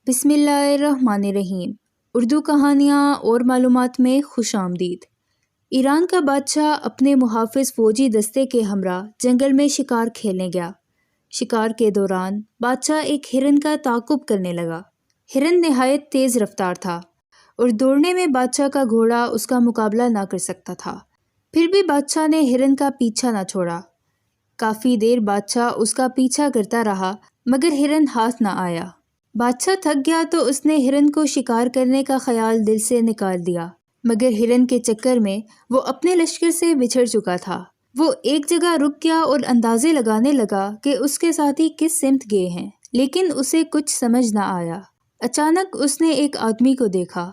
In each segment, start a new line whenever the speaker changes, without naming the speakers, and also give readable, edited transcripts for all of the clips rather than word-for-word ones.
बिस्मिल्लाहिर्रहमानिर्रहीम। उर्दू कहानियाँ और मालूमात में खुश आमदीद। ईरान का बादशाह अपने मुहाफ़िज़ फ़ौजी दस्ते के हमरा जंगल में शिकार खेलने गया। शिकार के दौरान बादशाह एक हिरन का ताक़ुब करने लगा। हिरन नहायत तेज़ रफ्तार था और दौड़ने में बादशाह का घोड़ा उसका मुकाबला ना कर सकता था। फिर भी बादशाह ने हिरन का पीछा ना छोड़ा। काफ़ी देर बादशाह उसका पीछा करता रहा मगर हिरन हाथ ना आया। बादशाह थक गया तो उसने हिरन को शिकार करने का ख्याल दिल से निकाल दिया, मगर हिरन के चक्कर में वो अपने लश्कर से बिछड़ चुका था। वो एक जगह रुक गया और अंदाजे लगाने लगा कि उसके साथी किस सिमत गए हैं, लेकिन उसे कुछ समझ ना आया। अचानक उसने एक आदमी को देखा।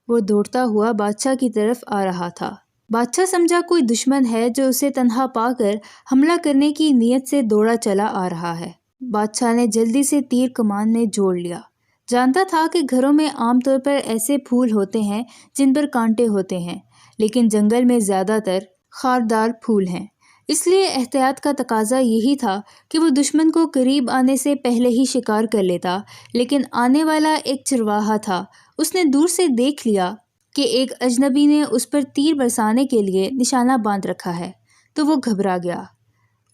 वो दौड़ता हुआ बादशाह की तरफ आ रहा था। बादशाह समझा कोई दुश्मन है जो उसे तन्हा पाकर हमला करने की नीयत से दौड़ा चला आ रहा है। बादशाह ने जल्दी से तीर कमान में जोड़ लिया। जानता था कि घरों में आमतौर पर ऐसे फूल होते हैं जिन पर कांटे होते हैं, लेकिन जंगल में ज़्यादातर खारदार फूल हैं। इसलिए एहतियात का तकाजा यही था कि वो दुश्मन को करीब आने से पहले ही शिकार कर लेता। लेकिन आने वाला एक चरवाहा था। उसने दूर से देख लिया कि एक अजनबी ने उस पर तीर बरसाने के लिए निशाना बांध रखा है, तो वो घबरा गया।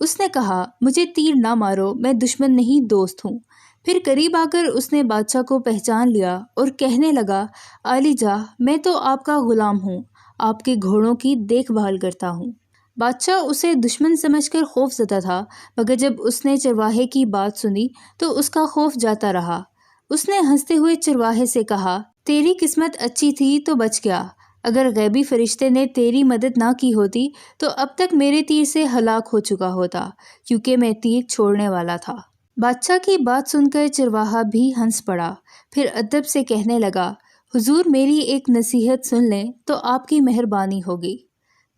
उसने कहा, मुझे तीर ना मारो, मैं दुश्मन नहीं दोस्त हूँ। फिर करीब आकर उसने बादशाह को पहचान लिया और कहने लगा, आलीजा, मैं तो आपका गुलाम हूँ, आपके घोड़ों की देखभाल करता हूँ। बादशाह उसे दुश्मन समझकर खौफज़दा था, मगर जब उसने चरवाहे की बात सुनी तो उसका खौफ जाता रहा। उसने हंसते हुए चरवाहे से कहा, तेरी किस्मत अच्छी थी तो बच गया। अगर गैबी फरिश्ते ने तेरी मदद ना की होती तो अब तक मेरे तीर से हलाक हो चुका होता, क्योंकि मैं तीर छोड़ने वाला था। बादशाह की बात सुनकर चरवाहा भी हंस पड़ा। फिर अदब से कहने लगा, हुजूर, मेरी एक नसीहत सुन लें तो आपकी मेहरबानी होगी।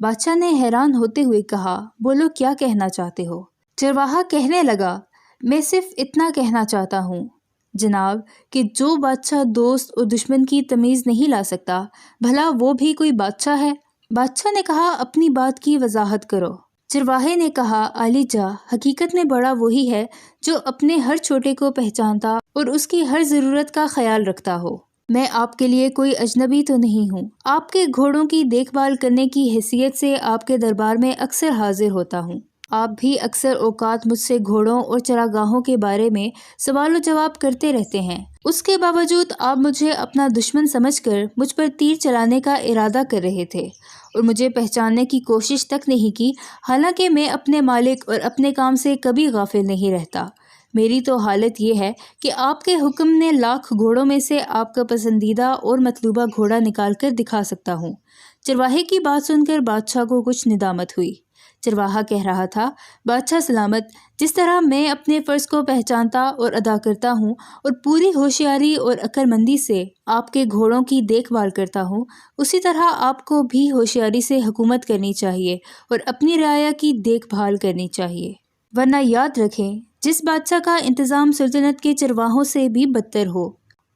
बादशाह ने हैरान होते हुए कहा, बोलो, क्या कहना चाहते हो? चरवाहा कहने लगा, मैं सिर्फ इतना कहना चाहता हूँ जनाब कि जो बादशाह दोस्त और दुश्मन की तमीज़ नहीं ला सकता, भला वो भी कोई बादशाह है? बादशाह ने कहा, अपनी बात की वजाहत करो। चरवाहे ने कहा, आलीजा, हकीकत में बड़ा वही है जो अपने हर छोटे को पहचानता और उसकी हर ज़रूरत का ख्याल रखता हो। मैं आपके लिए कोई अजनबी तो नहीं हूँ। आपके घोड़ों की देखभाल करने की हैसियत से आपके दरबार में अक्सर हाजिर होता हूँ। आप भी अक्सर औकात मुझसे घोड़ों और चरागाहों के बारे में सवाल जवाब करते रहते हैं। उसके बावजूद आप मुझे अपना दुश्मन समझकर मुझ पर तीर चलाने का इरादा कर रहे थे और मुझे पहचानने की कोशिश तक नहीं की, हालांकि मैं अपने मालिक और अपने काम से कभी गाफिल नहीं रहता। मेरी तो हालत ये है कि आपके हुक्म ने लाख घोड़ों में से आपका पसंदीदा और मतलूबा घोड़ा निकाल कर दिखा सकता हूँ। चरवाहे की बात सुनकर बादशाह को कुछ निदामत हुई। चरवाहा कह रहा था, बादशाह सलामत, जिस तरह मैं अपने फ़र्ज़ को पहचानता और अदा करता हूँ और पूरी होशियारी और अक्लमंदी से आपके घोड़ों की देखभाल करता हूँ, उसी तरह आपको भी होशियारी से हुकूमत करनी चाहिए और अपनी रियाया की देखभाल करनी चाहिए। वरना याद रखें, जिस बादशाह का इंतज़ाम सुल्तनत के चरवाहों से भी बदतर हो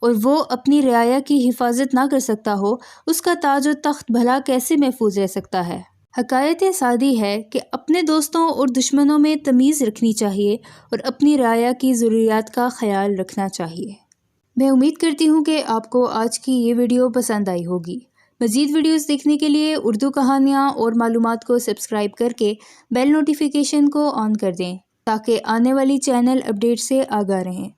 और वो अपनी रियाया की हिफाजत ना कर सकता हो, उसका ताज और तख्त भला कैसे महफूज रह सकता है। हकायत सादी है कि अपने दोस्तों और दुश्मनों में तमीज़ रखनी चाहिए और अपनी रियाया की ज़रूरियात का ख्याल रखना चाहिए। मैं उम्मीद करती हूँ कि आपको आज की ये वीडियो पसंद आई होगी। मज़ीद वीडियोस देखने के लिए उर्दू कहानियाँ और मालूमात को सब्सक्राइब करके बेल नोटिफिकेशन को ऑन कर दें ताकि आने वाली चैनल अपडेट से आगाह रहें।